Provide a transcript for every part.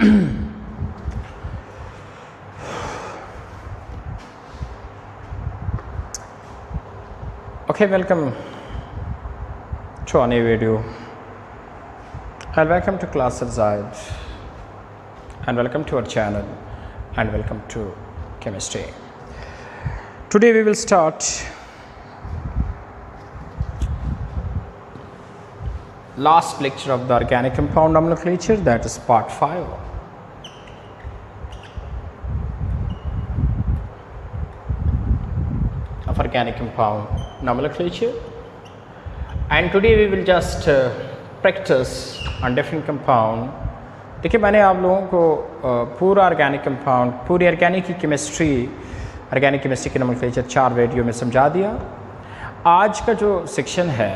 Okay, welcome to a new video and welcome to Class Zaid and welcome to our channel and welcome to chemistry. Today we will start last lecture of the organic compound nomenclature, that is part 5. Of organic compound nomenclature, and today we will just practice on different compound. देखिए मैंने आप लोगों को पूरा organic compound, पूरी organic की chemistry की nomenclature 4 video में समझा दिया। आज का जो सेक्शन है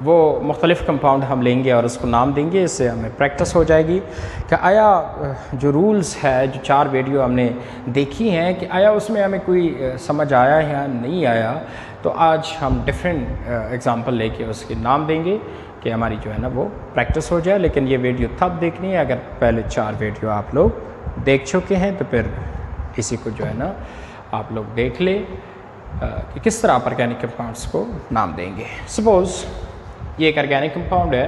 वो मुख्तलिफ़ कंपाउंड हम लेंगे और उसको नाम देंगे, इससे हमें प्रैक्टिस हो जाएगी कि आया जो रूल्स है जो 4 वीडियो हमने देखी हैं कि आया उसमें हमें कोई समझ आया है या नहीं आया। तो आज हम डिफरेंट एग्जांपल लेके उसके नाम देंगे कि हमारी जो है ना वो प्रैक्टिस हो जाए। लेकिन ये वीडियो तब देखनी है अगर पहले 4 वीडियो आप लोग देख चुके हैं, तो फिर इसी को जो है ना आप लोग देख ले कि किस तरह आप ऑर्गेनिक कंपाउंड्स को नाम देंगे। सपोज़ ये एक ऑर्गेनिक कंपाउंड है,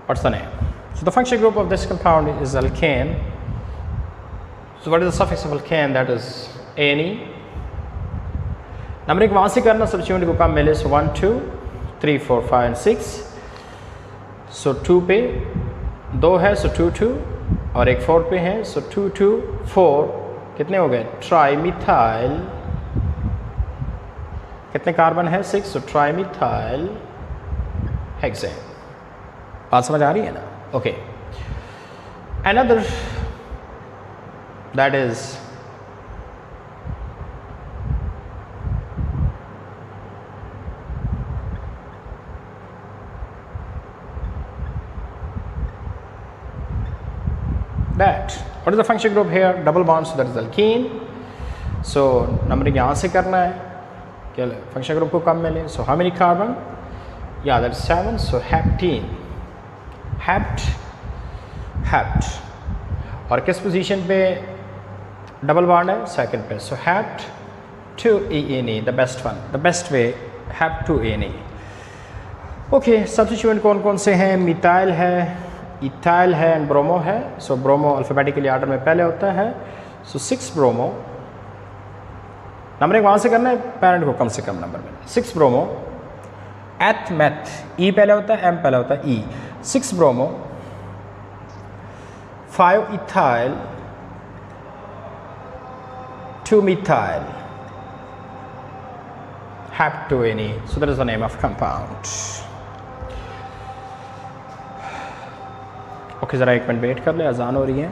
what's the name? So the functional group of this compound is alkane. So what is the suffix of alkane? That is ane. Numbering वहाँ से करना, सब्स्टिट्यूएंट को कम मिले, so 1 2 3 4 5 and 6. So 2 पे 2 है, so 2 2, और एक 4 पे है, so 2 2 4 कितने हो गए? ट्राईमिथाइल। कितने कार्बन है? 6, so ट्राईमिथाइल हेक्सेन। बात समझ आ रही है ना? Okay. Another that is that. What is the function group here? Double bond, so that is alkene. So numbering यहाँ से करना है क्या function group को कम मिले, so how many carbon? Yeah, that's 7, so heptene. hept और किस पोजीशन पे डबल बॉन्ड है? सेकंड पे, so hept to ene, the best one, the best way, hept to ene. Okay, substituent कौन कौन से हैं? मिथाइल है, इथाइल है एंड ब्रोमो है। सो ब्रोमो अल्फ़ाबेटिकली ऑर्डर में पहले होता है, सो 6 ब्रोमो। नंबरिंग वहाँ से करना है, पैरेंट को कम से कम नंबर में। 6 ब्रोमो, एथ मैथ, ई पहले होता है, एम पहले होता है, ई। 6 bromo, 5 ethyl, 2 methyl, heptoene. So that is the name of compound. Okay, ज़रा 1 मिनट वेट कर ले, अजान हो रही है।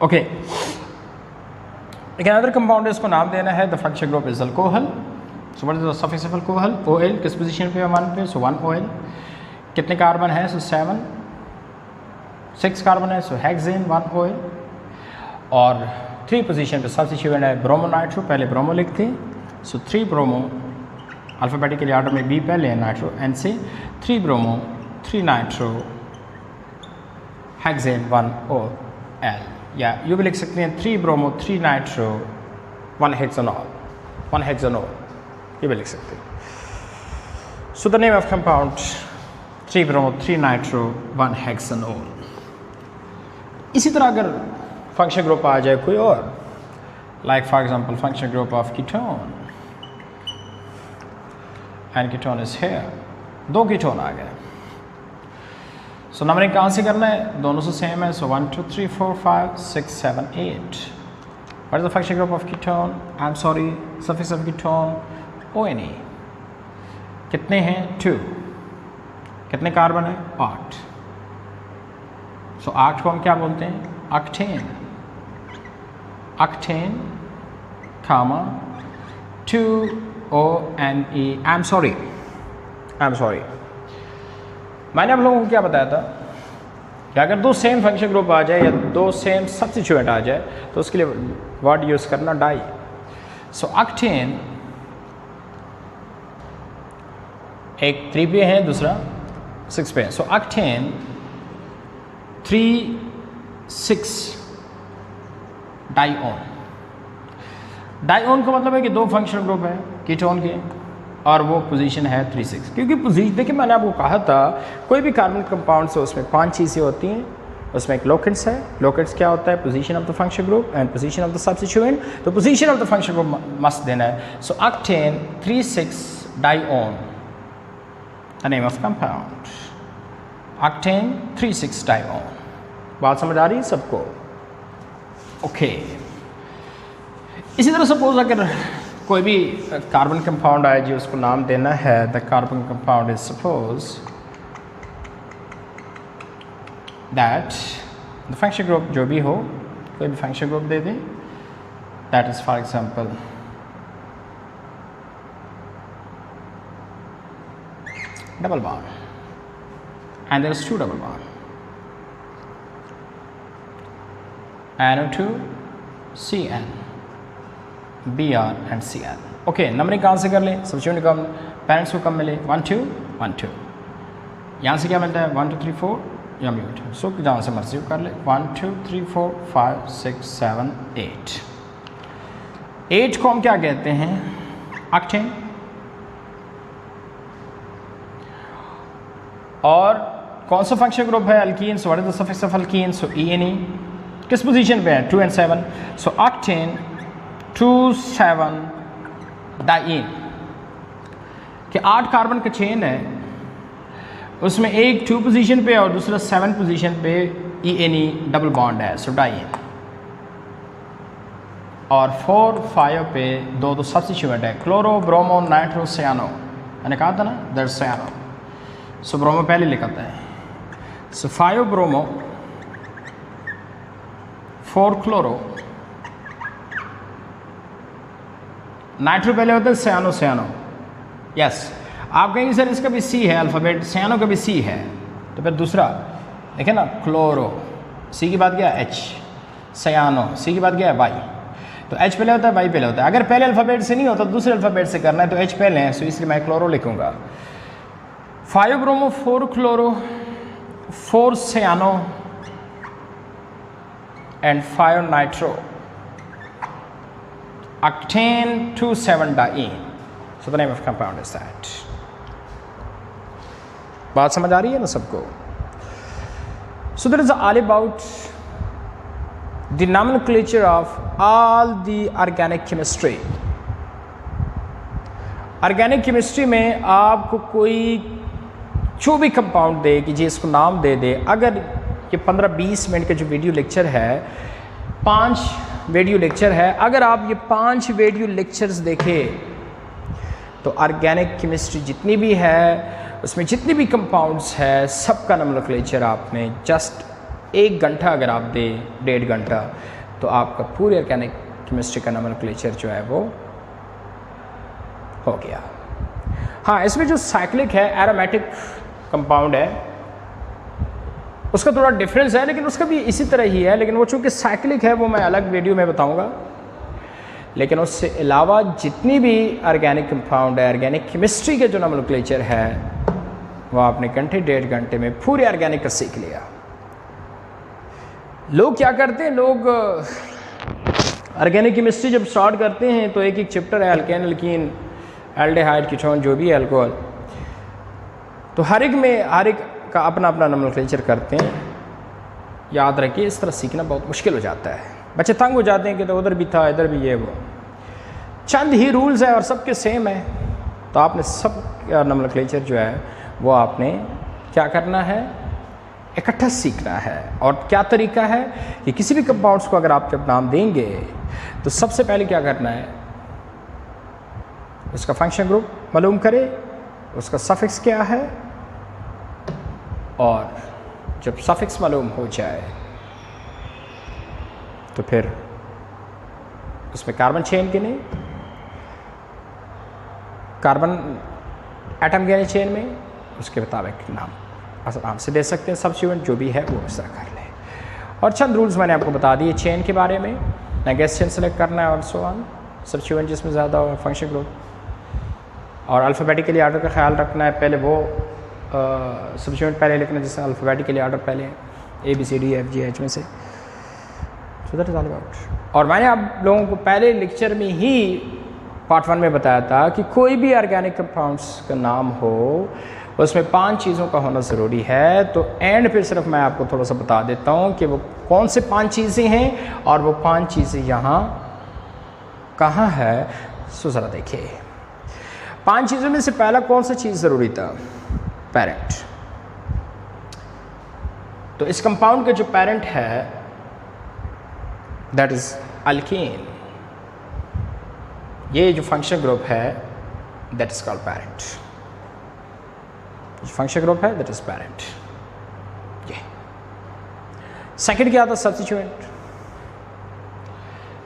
ओके, लेकिन अदर कंपाउंड है, इसको नाम देना है। The function group is alcohol. So what is the suffix of alcohol? OL। किस पोजीशन पे है 1 पे? सो 1 OL। कितने कार्बन है? सो 7। 6 कार्बन है, सो हेक्सेन 1 OL। और 3 पोजीशन पे सब्स्टिट्यूएंट है ब्रोमो नाइट्रो, पहले ब्रोमो लिखते हैं, सो 3 ब्रोमो, अल्फ़ाबेटिकली ऑर्डर में B पहले है, नाइट्रो N से, 3 ब्रोमो 3 नाइट्रो हेक्सेन 1 OL। या यू भी लिख सकते हैं 3 ब्रोमो 3 नाइट्रो 1 हेक्सेनॉल, ये भी लिख सकते हैं। So the name of compound 3-bromo-3-nitro 1-hexanol. इसी तरह अगर फंक्शन ग्रुप आ जाए कोई और, like for example function group of ketone and ketone is here, 2 ketone आ गए. सो नंबरिंग कहाँ से करना है? दोनों से सेम है. सो 1 2 3 4 5 6 7 8. What is the function group of ketone? I am sorry, suffix of ketone ONE. कितने हैं? 2. कितने कार्बन है? 8. सो 8 को हम क्या बोलते हैं? Octane. Octane comma 2ONE. I am sorry, मैंने आप लोगों को क्या बताया था कि अगर 2 सेम फंक्शन ग्रुप आ जाए या 2 सेम सब्स्टिट्यूएंट आ जाए तो उसके लिए वर्ड यूज़ करना डाई. सो ऑक्टेन एक 3 पे है, दूसरा 6 पे है. So octane 3,6 डाइऑन. डाइऑन का मतलब है कि 2 फंक्शन ग्रुप है कीटोन के और वो पोजीशन है 3,6. क्योंकि पोजीशन देखिए, मैंने आपको कहा था कोई भी कार्बन कंपाउंड से उसमें 5 चीज़ें होती हैं. उसमें एक लोकेंट्स है. लोकेंट्स क्या होता है? Position of the function group and position of the substituent. तो position of the function group must देना है. So octane 3,6 dione, the name of compound octane 3,6 dione. बात समझ आ रही है सबको? ओके. इसी तरह सपोज अगर कोई भी कार्बन कंपाउंड आए जी, उसको नाम देना है the carbon compound is suppose that the function group जो भी हो, कोई भी फंक्शन ग्रुप दे दें. That is for example double bond and there is 2 double bond NO2 CN Br and Cl. Okay, numbering कहाँ से कर लें? सब्स्टिट्यूएंट कम, पेरेंट्स को कम मिले 1 2 1 2. यहाँ से क्या मिलता है? 1 2 3 4 या म्यूट. सो जहाँ से मर्जी कर ले. 1 2 3 4 5 6 7 8. 8 को हम क्या कहते हैं? ऑक्टेन. और कौन सा फंक्शन ग्रुप है? Alkyne. So what is the suffix of alkyne? So ENE. किस पोजीशन पे है? 2 and 7. सो ऑक्टेन 2,7 डाइईन कि 8 कार्बन का चेन है, उसमें एक 2 पोजीशन पे और दूसरा 7 पोजीशन पे ENE डबल बॉन्ड है. So diene. और 4 5 पे 2 सब्स्टिट्यूएंट है. Chloro, bromo, nitro, cyano. मैंने कहा था ना, दैट सियानो. सो ब्रोमो पहले लिखा था है. सो 5 ब्रोमो, 4 क्लोरो, नाइट्रो पहले होता है, सियानो सियानो. यस, आप कहेंगे सर इसका भी C है अल्फ़ाबेट, सियानो का भी C है. तो फिर दूसरा देखें ना, क्लोरो, C की बात क्या है? H. सियानो, C की बात क्या है? Y. तो H पहले होता है, Y पहले होता है. अगर पहले अल्फ़ाबेट से नहीं होता दूसरे अल्फ़ाबेट से करना है तो H पहले है, सो इसलिए मैं क्लोरो लिखूँगा. 5 bromo, 4 chloro, 4 cyano and 5 nitro. Octane 2,7 diene. So the name of compound is that. बात समझ आ रही है ना सबको? So there is all about the nomenclature of all the organic chemistry. Organic chemistry में आपको कोई जो भी कंपाउंड दे कि जी इसको नाम दे दे. अगर ये 15-20 मिनट का जो वीडियो लेक्चर है, 5 वीडियो लेक्चर है, अगर आप ये 5 वीडियो लेक्चर्स देखें तो ऑर्गेनिक केमिस्ट्री जितनी भी है उसमें जितनी भी कंपाउंड्स है सबका नोमेनक्लेचर आपने जस्ट 1 घंटा अगर आप दे 1.5 घंटा तो आपका पूरे ऑर्गेनिक केमिस्ट्री का नोमेनक्लेचर जो है वो हो गया. हाँ, इसमें जो साइक्लिक है, एरोमेटिक कंपाउंड है, उसका थोड़ा डिफरेंस है, लेकिन उसका भी इसी तरह ही है. लेकिन वो चूँकि साइक्लिक है वो मैं अलग वीडियो में बताऊंगा. लेकिन उससे अलावा जितनी भी ऑर्गेनिक कंपाउंड है, ऑर्गेनिक केमिस्ट्री के जो नोमेनक्लेचर है वो आपने घंटे 1.5 घंटे में पूरे ऑर्गेनिक का सीख लिया. लोग क्या करते हैं, लोग ऑर्गेनिक केमिस्ट्री जब स्टार्ट करते हैं तो एक चैप्टर है अल्केन, एल्कीन, एल्डिहाइड, कीटोन, जो भी है अल्कोहल, तो हर एक का अपना अपना नोमेनक्लेचर करते हैं। याद रखिए, इस तरह सीखना बहुत मुश्किल हो जाता है, बच्चे तंग हो जाते हैं कि तो उधर भी था, इधर भी ये वो। चंद ही रूल्स है और सबके सेम है, तो आपने सब नोमेनक्लेचर जो है वो आपने क्या करना है, इकट्ठा सीखना है। और क्या तरीका है कि किसी भी कंपाउंड्स को अगर आप जब नाम देंगे तो सबसे पहले क्या करना है, उसका फंक्शन ग्रुप मालूम करें, उसका सफिक्स क्या है, और जब सफिक्स मालूम हो जाए तो फिर उसमें कार्बन चेन गिने, कार्बन एटम गिने चेन में, उसके मुताबिक नाम आराम से दे सकते हैं। सब्स्टिट्यूएंट जो भी है वो इस तरह कर लें। और चंद रूल्स मैंने आपको बता दिए चेन के बारे में, नेगेस्ट चेन सेलेक्ट करना है और सो ऑन, सब्स्टिट्यूएंट जिसमें ज़्यादा हो, फंक्शन ग्रुप, और अल्फ़ाबेटिकली आर्डर का ख्याल रखना है। पहले वो सब्स्टिट्यूएंट पहले लिखना जिसमें अल्फ़ाबेटिकली आर्डर पहले ABCDEFGH में से। So that is all about. और मैंने आप लोगों को पहले लेक्चर में ही पार्ट 1 में बताया था कि कोई भी ऑर्गेनिक कंपाउंड्स का नाम हो उसमें 5 चीज़ों का होना ज़रूरी है। तो एंड पे सिर्फ मैं आपको थोड़ा सा बता देता हूँ कि वो कौन से 5 चीज़ें हैं और वो 5 चीज़ें यहाँ कहाँ है। सो ज़रा देखिए, 5 चीज़ों में से पहला कौन सा चीज़ ज़रूरी था, पेरेंट। तो इस कंपाउंड का जो पेरेंट है दैट इज़ अल्कीन। ये जो फंक्शन ग्रुप है that is called parent. Function group है दैट इज पेरेंट। ये सेकंड क्या था, सब्स्टिट्यूएंट।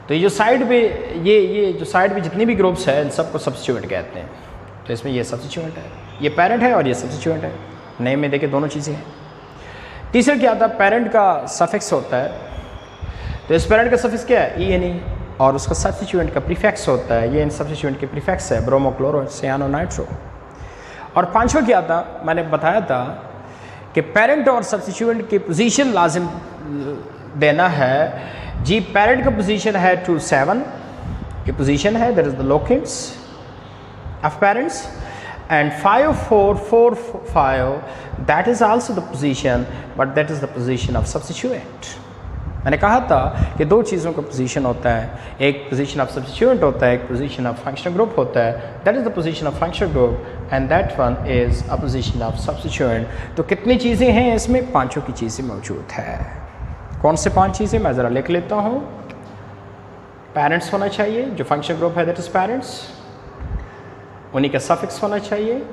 तो ये जो साइड पे ये जो साइड पे जितनी भी ग्रुप्स है इन सबको सब्स्टिट्यूएंट कहते हैं। तो इसमें ये सब्स्टिट्यूएंट है, ये पेरेंट है और ये सब्स्टिट्यूएंट है। नेम में देखिए दोनों चीज़ें हैं। तीसरा क्या था, पेरेंट का सफिक्स होता है। तो इस पेरेंट का सफिक्स क्या है, ENE, और उसका सब्स्टिट्यूएंट का प्रीफिक्स होता है, ये इन सब्स्टिट्यूएंट के प्रीफिक्स है, ब्रोमो, क्लोरो, सियानो, नाइट्रो। और पांचवा क्या था, मैंने बताया था कि पेरेंट और सब्स्टिट्यूएंट की पोजीशन लाजिम देना है। जी पेरेंट का पोजीशन है 2 7 की पोजीशन है, that is the locants of parents, and 5 4 4 5 that is also the position, but that is the position of substituent. मैंने कहा था कि 2 चीज़ों का पोजीशन होता है, एक पोजीशन ऑफ सब्स्टिट्यूएंट होता है, एक पोजीशन ऑफ फंक्शनल ग्रुप होता है। That is the position of functional group and that one is a position of substituent. तो कितनी चीज़ें हैं इसमें, 5 की चीज़ें मौजूद है। कौन से 5 चीज़ें, मैं ज़रा लिख लेता हूँ। पेरेंट्स होना चाहिए, जो फंक्शनल ग्रुप है दैट इज़ पेरेंट्स, उन्हीं का सफिक्स होना चाहिए।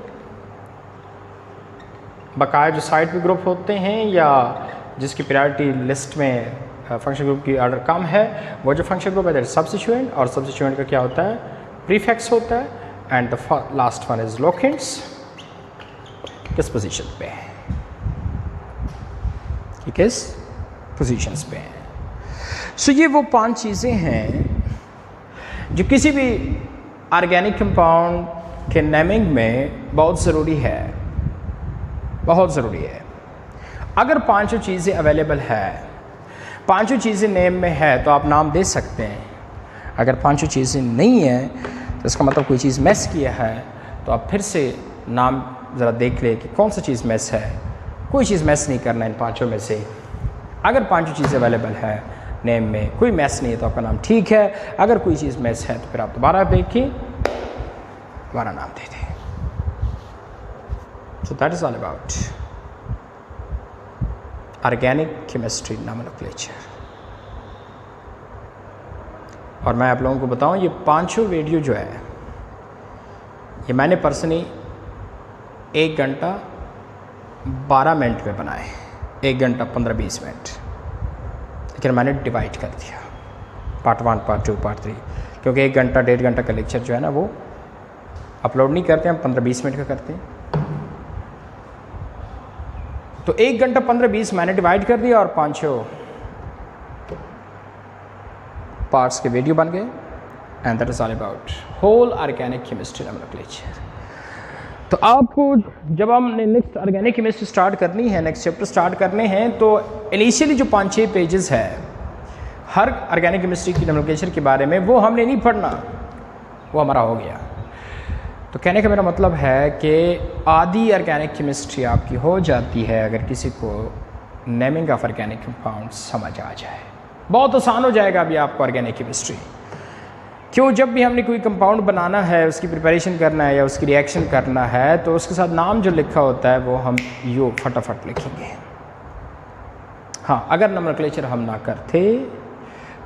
बकाया जो साइड पे ग्रुप होते हैं या जिसकी प्रायोरिटी लिस्ट में फंक्शन ग्रुप की ऑर्डर कम है, वो जो फंक्शन ग्रुप है दैट इज सब्स्टिट्यूएंट, और सब्स्टिट्यूएंट का क्या होता है, प्रीफिक्स होता है, and the last one is locants, किस पोजीशन पे है, कि किस पोजीशंस पे है। सो ये वो 5 चीज़ें हैं जो किसी भी ऑर्गेनिक कंपाउंड के नेमिंग में बहुत ज़रूरी है, बहुत ज़रूरी है। अगर 5 चीज़ें अवेलेबल है, 5 चीज़ें नेम में है तो आप नाम दे सकते हैं। अगर 5 चीज़ें नहीं है तो इसका मतलब कोई चीज़ मिस किया है, तो आप फिर से नाम ज़रा देख ले कि कौन सा चीज़ मिस है। कोई चीज़ मिस नहीं करना इन 5 में से। अगर 5 चीज़ें अवेलेबल है नेम में, कोई मिस नहीं है तो आपका नाम ठीक है। अगर कोई चीज़ मिस है तो फिर आप दोबारा देखिए, दोबारा नाम दे दें। So that is all about organic chemistry nomenclature. और मैं आप लोगों को बताऊं, ये 5 वीडियो जो है ये मैंने पर्सनली 1 घंटा 12 मिनट में बनाए, 1 घंटा 15-20 मिनट, लेकिन मैंने डिवाइड कर दिया पार्ट 1, पार्ट 2, पार्ट 3, क्योंकि 1 घंटा 1.5 घंटा का लेक्चर जो है ना वो अपलोड नहीं करते, हम 15-20 मिनट का करते हैं। तो 1 घंटा 15-20 मैंने डिवाइड कर दिया और 5 पार्ट्स के वीडियो बन गए, and that is all about whole organic chemistry nomenclature. तो आपको जब हमने नेक्स्ट ऑर्गेनिक केमिस्ट्री स्टार्ट करनी है, नेक्स्ट चैप्टर स्टार्ट करने हैं, तो इनिशियली जो 5-6 पेजेस है हर ऑर्गेनिक केमिस्ट्री की नोमेनक्लेचर के बारे में, वो हमने नहीं पढ़ना, वो हमारा हो गया। तो कहने का मेरा मतलब है कि आधी ऑर्गेनिक केमिस्ट्री आपकी हो जाती है अगर किसी को नेमिंग ऑफ ऑर्गेनिक कंपाउंड समझ आ जाए। बहुत आसान हो जाएगा अभी आपको ऑर्गेनिक केमिस्ट्री। क्यों, जब भी हमने कोई कंपाउंड बनाना है, उसकी प्रिपरेशन करना है या उसकी रिएक्शन करना है, तो उसके साथ नाम जो लिखा होता है वो हम यूँ फटाफट लिखेंगे। हाँ, अगर नोमेनक्लेचर हम ना करते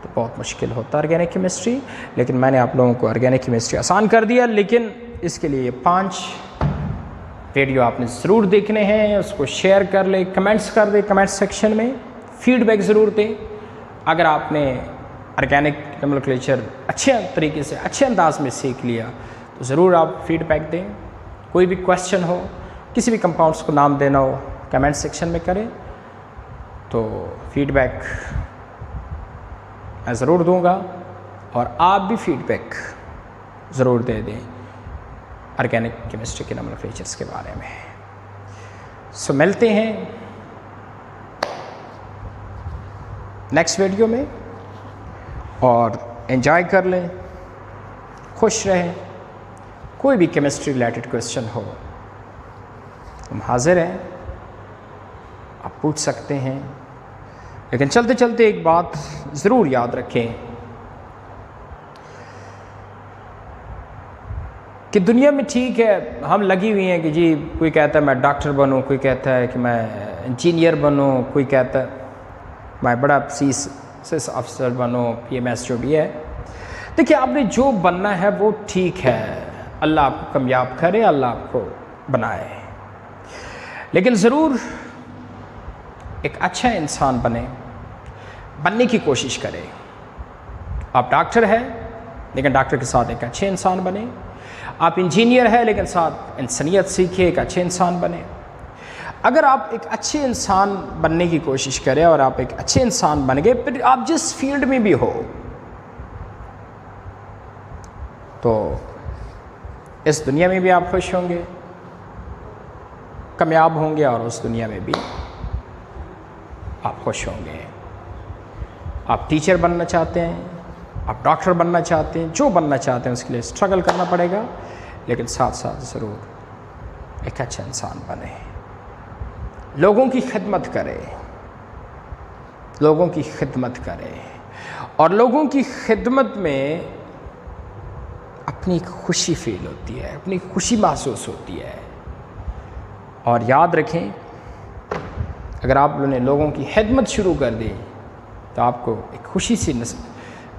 तो बहुत मुश्किल होता ऑर्गेनिक केमिस्ट्री, लेकिन मैंने आप लोगों को ऑर्गेनिक केमिस्ट्री आसान कर दिया। लेकिन इसके लिए 5 वीडियो आपने ज़रूर देखने हैं, उसको शेयर कर ले, कमेंट्स कर दे, कमेंट सेक्शन में फीडबैक ज़रूर दें। अगर आपने ऑर्गेनिक नोमेनक्लेचर अच्छे तरीके से, अच्छे अंदाज में सीख लिया तो ज़रूर आप फीडबैक दें। कोई भी क्वेश्चन हो, किसी भी कंपाउंड्स को नाम देना हो, कमेंट सेक्शन में करें, तो फीडबैक मैं ज़रूर दूंगा और आप भी फीडबैक ज़रूर दे दें ऑर्गेनिक केमिस्ट्री के नोमेनक्लेचर्स के बारे में। सो मिलते हैं नेक्स्ट वीडियो में और एंजॉय कर लें, खुश रहें। कोई भी केमिस्ट्री रिलेटेड क्वेश्चन हो हम हाजिर हैं, आप पूछ सकते हैं। लेकिन चलते चलते एक बात ज़रूर याद रखें कि दुनिया में ठीक है हम लगी हुई हैं कि जी कोई कहता है मैं डॉक्टर बनूं, कोई कहता है कि मैं इंजीनियर बनूं, कोई कहता है मैं बड़ा सीस अफसर बनूं, PMS जो भी है। देखिए, आपने जो बनना है वो ठीक है, अल्लाह आपको कामयाब करे, अल्लाह आपको बनाए। लेकिन ज़रूर एक अच्छा इंसान बनने की कोशिश करें। आप डॉक्टर हैं लेकिन डॉक्टर के साथ एक अच्छे इंसान बने। आप इंजीनियर हैं लेकिन साथ इंसानियत सीखिए, एक अच्छे इंसान बने। अगर आप एक अच्छे इंसान बनने की कोशिश करें और आप एक अच्छे इंसान बन गए, फिर आप जिस फील्ड में भी हो तो इस दुनिया में भी आप खुश होंगे, कामयाब होंगे और उस दुनिया में भी आप खुश होंगे। आप टीचर बनना चाहते हैं, आप डॉक्टर बनना चाहते हैं, जो बनना चाहते हैं उसके लिए स्ट्रगल करना पड़ेगा, लेकिन साथ साथ ज़रूर एक अच्छा इंसान बने, लोगों की खिदमत करें, लोगों की खिदमत करें और लोगों की खिदमत में अपनी खुशी फील होती है, अपनी खुशी महसूस होती है। और याद रखें, अगर आप लोगों ने लोगों की खिदमत शुरू कर दी तो आपको एक खुशी सी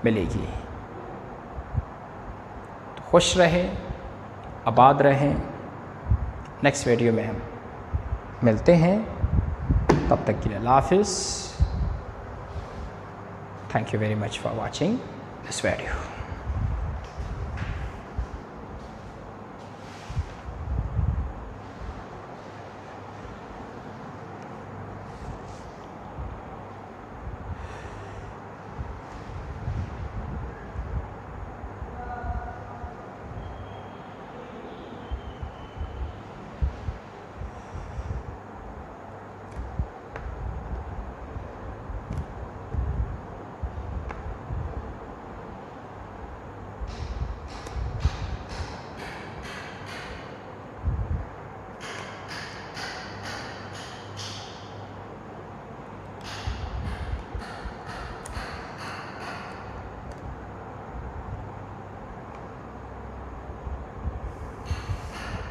मिलेगी। तो खुश रहें, आबाद रहें। नेक्स्ट वीडियो में हम मिलते हैं, तब तक के लिए अल्लाह हाफ़िज़। Thank you very much for watching this video.